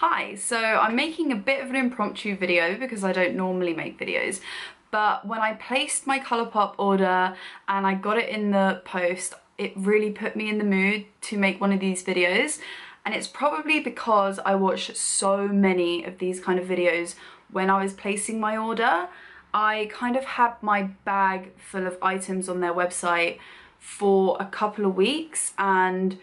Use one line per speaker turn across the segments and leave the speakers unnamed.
Hi, so I'm making a bit of an impromptu video because I don't normally make videos, but when I placed my Colourpop order and I got it in the post, it really put me in the mood to make one of these videos. And it's probably because I watched so many of these kind of videos when I was placing my order. I kind of had my bag full of items on their website for a couple of weeks, and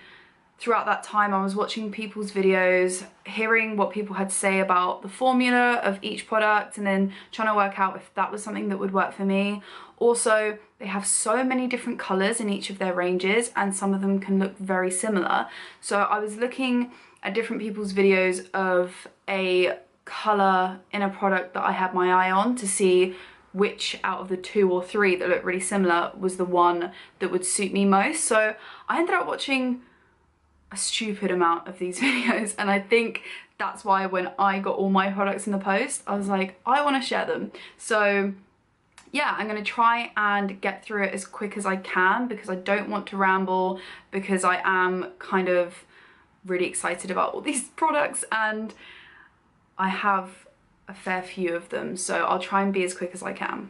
throughout that time I was watching people's videos, hearing what people had to say about the formula of each product, and then trying to work out if that was something that would work for me. Also, they have so many different colours in each of their ranges, and some of them can look very similar. So I was looking at different people's videos of a colour in a product that I had my eye on to see which out of the 2 or 3 that looked really similar was the one that would suit me most. So I ended up watching a stupid amount of these videos, and I think that's why when I got all my products in the post, I was like, I want to share them. So yeah, I'm going to try and get through it as quick as I can because I don't want to ramble, because I am kind of really excited about all these products and I have a fair few of them, so I'll try and be as quick as I can.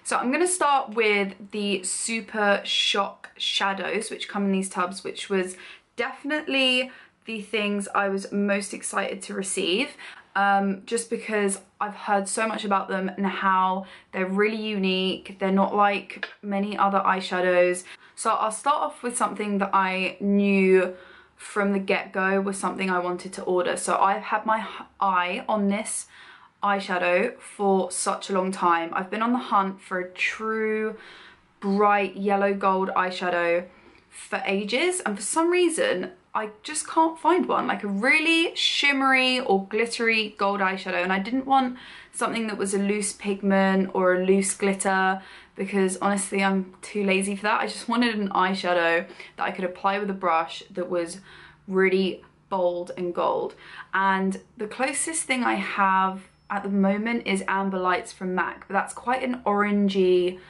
So I'm going to start with the Supershock Shadows, which come in these tubs, which was definitely the things I was most excited to receive, just because I've heard so much about them and how they're really unique. They're not like many other eyeshadows. So I'll start off with something that I knew from the get-go was something I wanted to order. So I've had my eye on this eyeshadow for such a long time. I've been on the hunt for a true bright yellow gold eyeshadow for ages, and for some reason I just can't find one, like a really shimmery or glittery gold eyeshadow. And I didn't want something that was a loose pigment or a loose glitter, because honestly I'm too lazy for that. I just wanted an eyeshadow that I could apply with a brush that was really bold and gold. And the closest thing I have at the moment is Amber Lights from MAC, but that's quite an orangey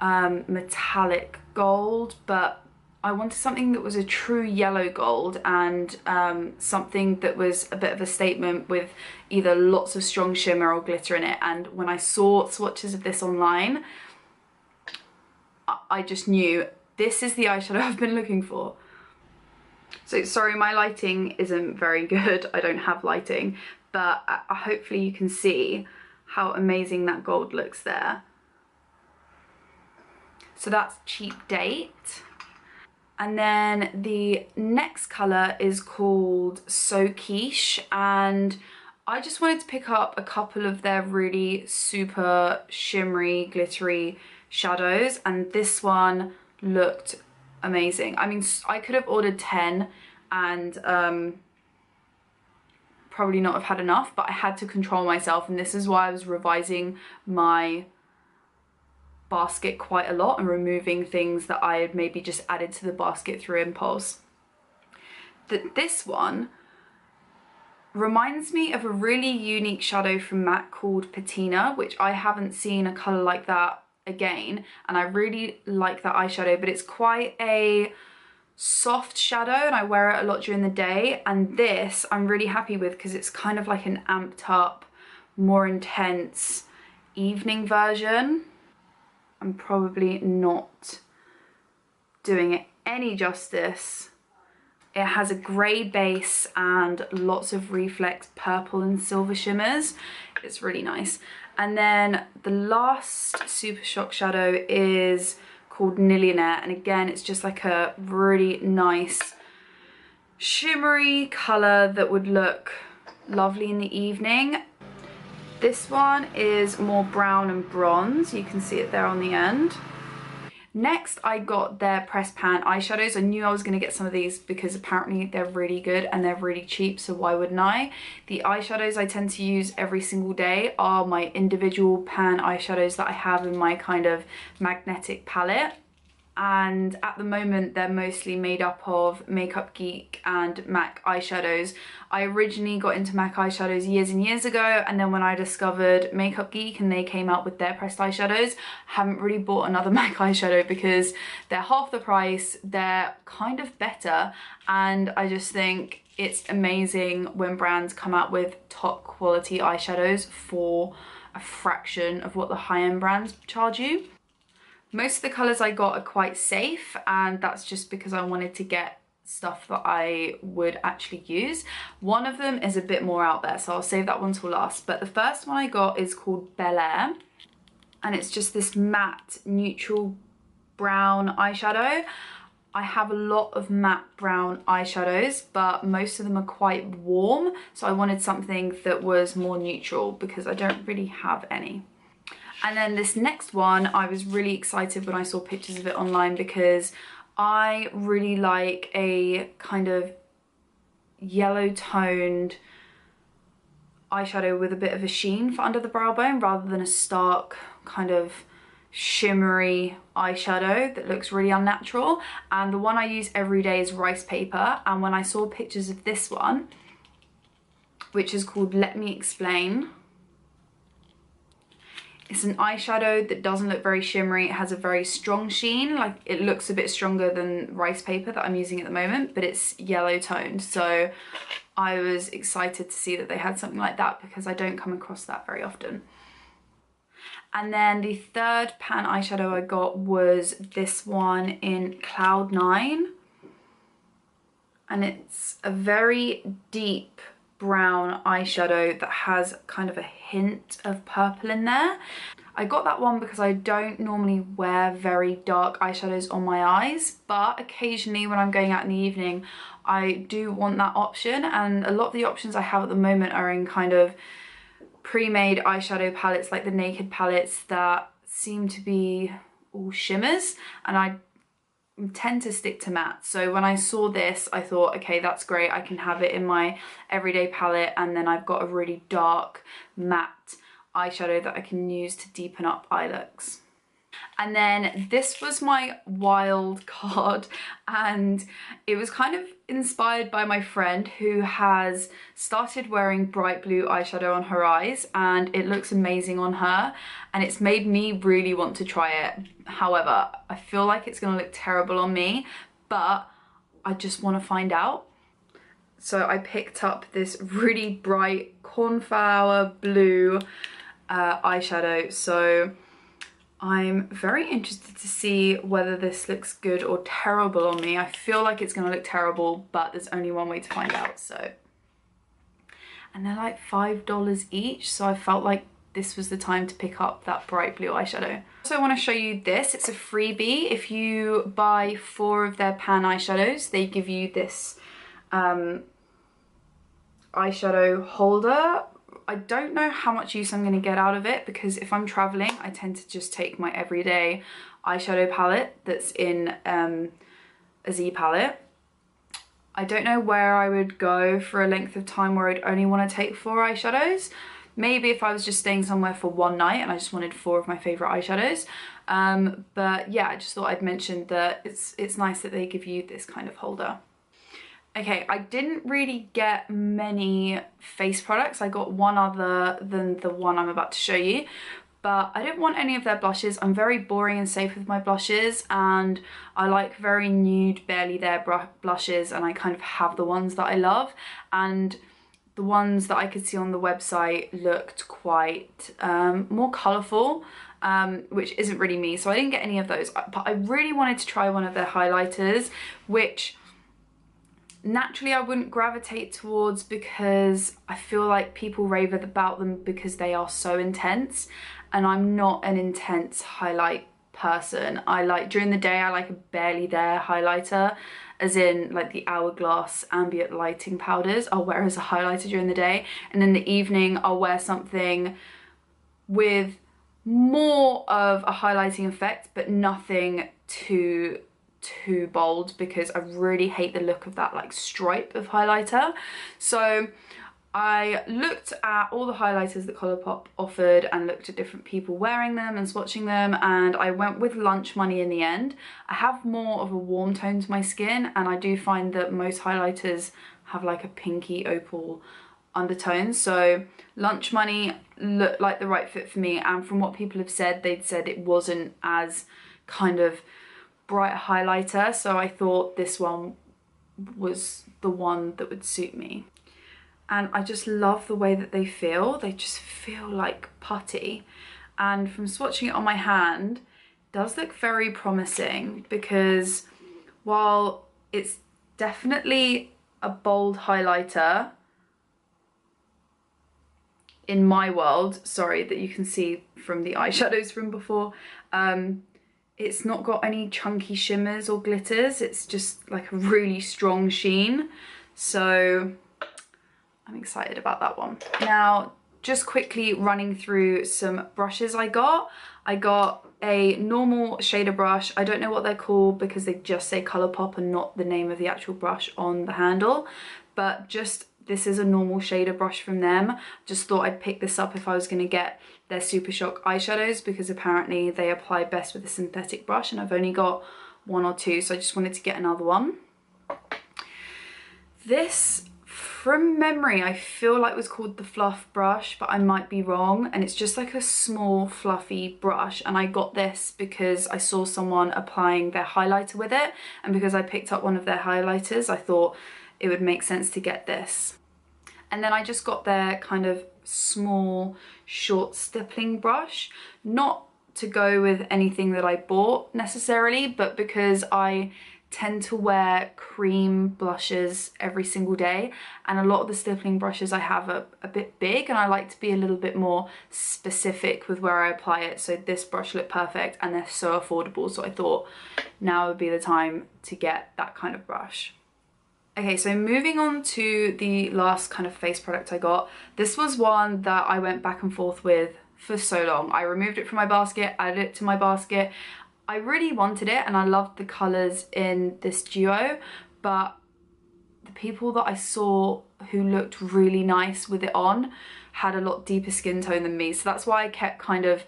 metallic gold, but I wanted something that was a true yellow gold, and something that was a bit of a statement with either lots of strong shimmer or glitter in it. And when I saw swatches of this online, I just knew this is the eyeshadow I've been looking for. So sorry, my lighting isn't very good. I don't have lighting, but hopefully you can see how amazing that gold looks there. So that's Cheap Date. And then the next colour is called So Quiche, and I just wanted to pick up a couple of their really super shimmery, glittery shadows, and this one looked amazing. I mean, I could have ordered 10 and probably not have had enough, but I had to control myself, and this is why I was revising my basket quite a lot and removing things that I had maybe just added to the basket through impulse. This one reminds me of a really unique shadow from MAC called Patina, which I haven't seen a colour like that again, and I really like that eyeshadow, but it's quite a soft shadow and I wear it a lot during the day. And this I'm really happy with because it's kind of like an amped up, more intense evening version. I'm probably not doing it any justice. It has a grey base and lots of reflex purple and silver shimmers. It's really nice. And then the last Supershock shadow is called Nillionaire, and again it's just like a really nice shimmery colour that would look lovely in the evening. This one is more brown and bronze, you can see it there on the end. Next I got their press pan eyeshadows. I knew I was going to get some of these because apparently they're really good and they're really cheap, so why wouldn't I? The eyeshadows I tend to use every single day are my individual pan eyeshadows that I have in my kind of magnetic palette, and at the moment they're mostly made up of Makeup Geek and MAC eyeshadows. I originally got into MAC eyeshadows years and years ago, and then when I discovered Makeup Geek and they came out with their pressed eyeshadows, haven't really bought another MAC eyeshadow because they're half the price, they're kind of better, and I just think it's amazing when brands come out with top quality eyeshadows for a fraction of what the high-end brands charge you. Most of the colours I got are quite safe, and that's just because I wanted to get stuff that I would actually use. One of them is a bit more out there, so I'll save that one till last. But the first one I got is called Bel Air, and it's just this matte neutral brown eyeshadow. I have a lot of matte brown eyeshadows, but most of them are quite warm, so I wanted something that was more neutral because I don't really have any. And then this next one, I was really excited when I saw pictures of it online because I really like a kind of yellow toned eyeshadow with a bit of a sheen for under the brow bone rather than a stark kind of shimmery eyeshadow that looks really unnatural. And the one I use every day is Rice Paper, and when I saw pictures of this one, which is called Let Me Explain, it's an eyeshadow that doesn't look very shimmery. It has a very strong sheen, like it looks a bit stronger than Rice Paper that I'm using at the moment, but it's yellow toned. So I was excited to see that they had something like that because I don't come across that very often. And then the third pan eyeshadow I got was this one in Cloud 9. And it's a very deep brown eyeshadow that has kind of a hint of purple in there. I got that one because I don't normally wear very dark eyeshadows on my eyes, but occasionally when I'm going out in the evening I do want that option, and a lot of the options I have at the moment are in kind of pre-made eyeshadow palettes like the Naked palettes that seem to be all shimmers, and I tend to stick to matte. So when I saw this I thought, okay, that's great, I can have it in my everyday palette, and then I've got a really dark matte eyeshadow that I can use to deepen up eye looks. And then this was my Wildcard, and it was kind of inspired by my friend who has started wearing bright blue eyeshadow on her eyes, and it looks amazing on her, and it's made me really want to try it. However, I feel like it's gonna look terrible on me, but I just want to find out. So I picked up this really bright cornflower blue eyeshadow, so I'm very interested to see whether this looks good or terrible on me. I feel like it's gonna look terrible, but there's only one way to find out, so. And they're like $5 each, so I felt like this was the time to pick up that bright blue eyeshadow. So I wanna show you this, it's a freebie. If you buy 4 of their pan eyeshadows, they give you this eyeshadow holder. I don't know how much use I'm going to get out of it because if I'm traveling I tend to just take my everyday eyeshadow palette that's in a Z palette. I don't know where I would go for a length of time where I'd only want to take 4 eyeshadows. Maybe if I was just staying somewhere for one night and I just wanted 4 of my favourite eyeshadows. But yeah, I just thought I'd mention that it's nice that they give you this kind of holder. Okay, I didn't really get many face products. I got one other than the one I'm about to show you, but I didn't want any of their blushes. I'm very boring and safe with my blushes, and I like very nude, barely there blushes, and I kind of have the ones that I love, and the ones that I could see on the website looked quite more colourful, which isn't really me, so I didn't get any of those. But I really wanted to try one of their highlighters, which naturally I wouldn't gravitate towards because I feel like people rave about them because they are so intense, and I'm not an intense highlight person. I like, during the day I like a barely there highlighter, as in like the Hourglass ambient lighting powders I'll wear as a highlighter during the day, and in the evening I'll wear something with more of a highlighting effect but nothing too bold because I really hate the look of that like stripe of highlighter. So I looked at all the highlighters that Colourpop offered and looked at different people wearing them and swatching them, and I went with Lunch Money in the end. I have more of a warm tone to my skin, and I do find that most highlighters have like a pinky opal undertone, so Lunch Money looked like the right fit for me, and from what people have said, they'd said it wasn't as kind of bright highlighter, so I thought this one was the one that would suit me. And I just love the way that they feel. They just feel like putty. And from swatching it on my hand, it does look very promising, because while it's definitely a bold highlighter in my world, sorry, that you can see from the eyeshadows from before, it's not got any chunky shimmers or glitters. It's just like a really strong sheen. So I'm excited about that one. Now, just quickly running through some brushes I got. I got a normal shader brush. I don't know what they're called because they just say Colourpop and not the name of the actual brush on the handle. But just, this is a normal shader brush from them. Just thought I'd pick this up if I was going to get their Supershock eyeshadows, because apparently they apply best with a synthetic brush, and I've only got one or two, so I just wanted to get another one. This, from memory, I feel like was called the Fluff brush, but I might be wrong, and it's just like a small fluffy brush, and I got this because I saw someone applying their highlighter with it, and because I picked up one of their highlighters, I thought it would make sense to get this. And then I just got their kind of small short stippling brush, not to go with anything that I bought necessarily, but because I tend to wear cream blushes every single day, and a lot of the stippling brushes I have are a bit big, and I like to be a little bit more specific with where I apply it. So this brush looked perfect, and they're so affordable, so I thought now would be the time to get that kind of brush. Okay, so moving on to the last kind of face product I got. This was one that I went back and forth with for so long. I removed it from my basket, added it to my basket. I really wanted it, and I loved the colours in this duo, but the people that I saw who looked really nice with it on had a lot deeper skin tone than me, so that's why I kept kind of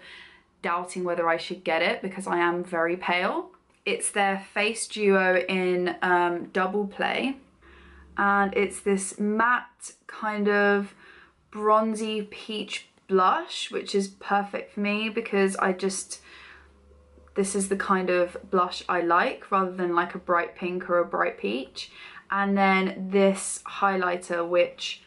doubting whether I should get it, because I am very pale. It's their face duo in Double Play, and it's this matte kind of bronzy peach blush, which is perfect for me because this is the kind of blush I like, rather than like a bright pink or a bright peach. And then this highlighter, which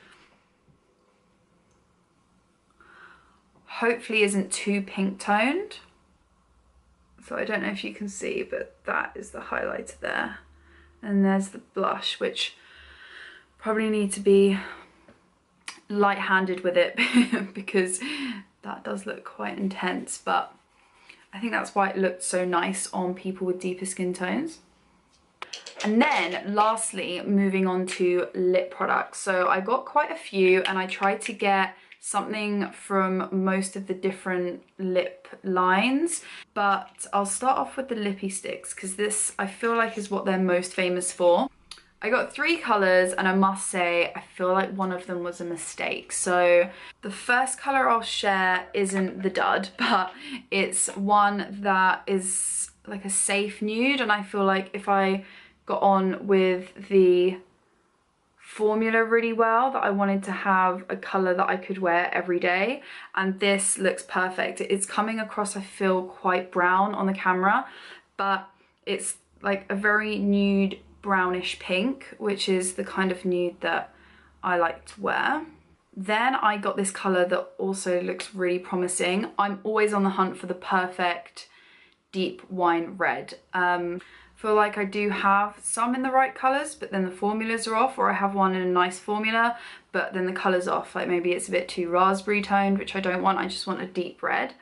hopefully isn't too pink toned. So I don't know if you can see, but that is the highlighter there. And there's the blush, which probably need to be light-handed with it because that does look quite intense, but I think that's why it looked so nice on people with deeper skin tones. And then lastly, moving on to lip products. So I got quite a few, and I tried to get something from most of the different lip lines, but I'll start off with the Lippie Stix because this I feel like is what they're most famous for. I got 3 colours, and I must say I feel like one of them was a mistake. So the first colour I'll share isn't the dud, but it's one that is like a safe nude, and I feel like if I got on with the formula really well, that I wanted to have a colour that I could wear every day, and this looks perfect. It's coming across, I feel, quite brown on the camera, but it's like a very nude brownish pink, which is the kind of nude that I like to wear. Then I got this colour that also looks really promising. I'm always on the hunt for the perfect deep wine red. Feel like I do have some in the right colours, but then the formulas are off, or I have one in a nice formula, but then the colour's off. Like maybe it's a bit too raspberry toned, which I don't want. I just want a deep red.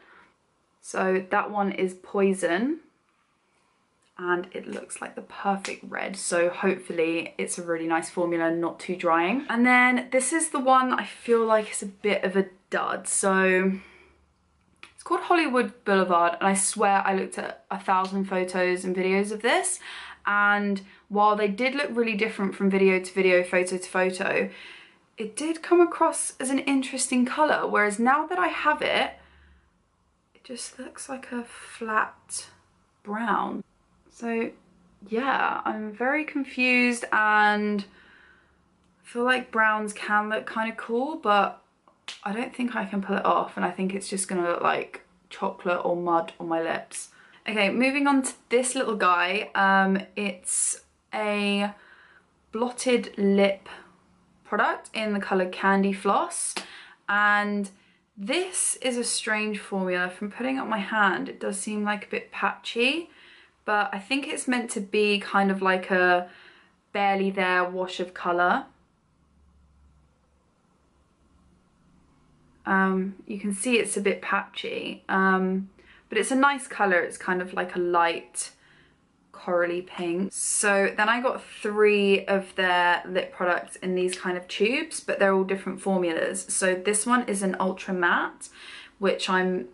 So that one is Poison, and it looks like the perfect red, so hopefully it's a really nice formula, not too drying. And then this is the one I feel like is a bit of a dud. So it's called Hollywood Boulevard, and I swear I looked at 1,000 photos and videos of this, and while they did look really different from video to video, photo to photo, it did come across as an interesting colour, whereas now that I have it, it just looks like a flat brown. So yeah, I'm very confused, and I feel like browns can look kind of cool, but I don't think I can pull it off, and I think it's just gonna look like chocolate or mud on my lips. Okay, moving on to this little guy. It's a blotted lip product in the colour Candy Floss, and this is a strange formula. From putting it on my hand, it does seem like a bit patchy, but I think it's meant to be kind of like a barely there wash of colour. You can see it's a bit patchy, but it's a nice colour. It's kind of like a light corally pink. So then I got 3 of their lip products in these kind of tubes, but they're all different formulas. So this one is an ultra matte, which I'm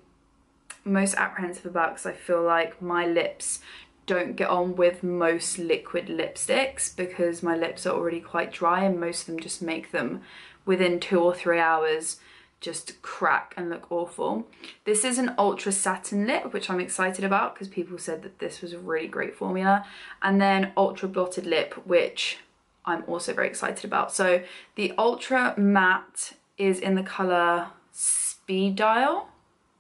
most apprehensive about because I feel like my lips don't get on with most liquid lipsticks because my lips are already quite dry, and most of them just make them within 2 or 3 hours just crack and look awful. This is an ultra satin lip, which I'm excited about because people said that this was a really great formula. And then ultra blotted lip, which I'm also very excited about. So the ultra matte is in the colour Speed Dial.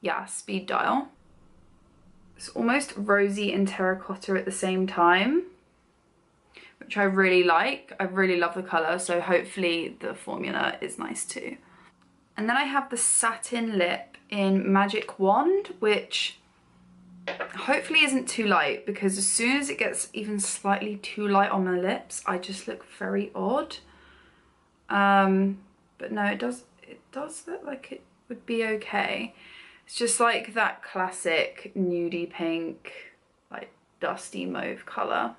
Yeah, Speed Dial. It's almost rosy and terracotta at the same time, which I really like. I really love the colour, so hopefully the formula is nice too. And then I have the Satin lip in Magic Wand, which hopefully isn't too light, because as soon as it gets even slightly too light on my lips, I just look very odd. But no, it does look like it would be okay. It's just like that classic nudie pink, like dusty mauve colour.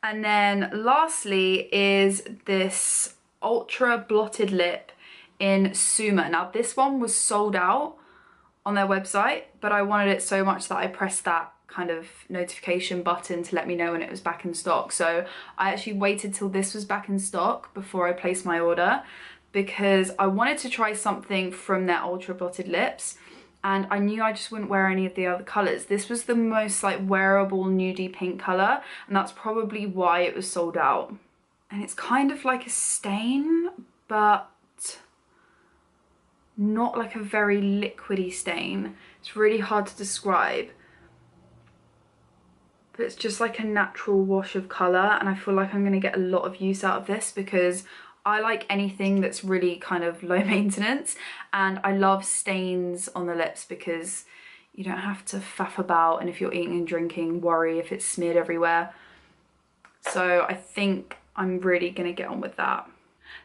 And then lastly is this ultra blotted lip in Zuma. Now this one was sold out on their website, but I wanted it so much that I pressed that kind of notification button to let me know when it was back in stock. So I actually waited till this was back in stock before I placed my order, because I wanted to try something from their ultra blotted lips, and I knew I just wouldn't wear any of the other colours. This was the most like wearable nudie pink colour, and that's probably why it was sold out. And it's kind of like a stain, but not like a very liquidy stain. It's really hard to describe. But it's just like a natural wash of colour, and I feel like I'm going to get a lot of use out of this because I like anything that's really kind of low maintenance, and I love stains on the lips because you don't have to faff about, and if you're eating and drinking, worry if it's smeared everywhere. So I think I'm really gonna get on with that.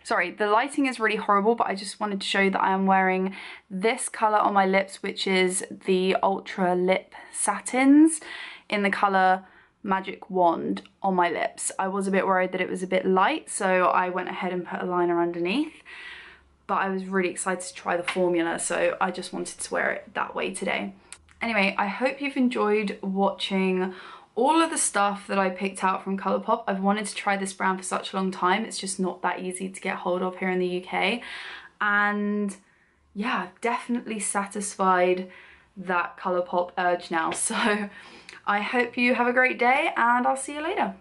Sorry, the lighting is really horrible, but I just wanted to show you that I am wearing this colour on my lips, which is the Ultra Lip Satins in the colour Magic Wand on my lips. I was a bit worried that it was a bit light, so I went ahead and put a liner underneath, but I was really excited to try the formula, so I just wanted to wear it that way today. Anyway, I hope you've enjoyed watching all of the stuff that I picked out from Colourpop. I've wanted to try this brand for such a long time. It's just not that easy to get hold of here in the UK. And yeah, definitely satisfied that Colourpop urge now. So I hope you have a great day, and I'll see you later.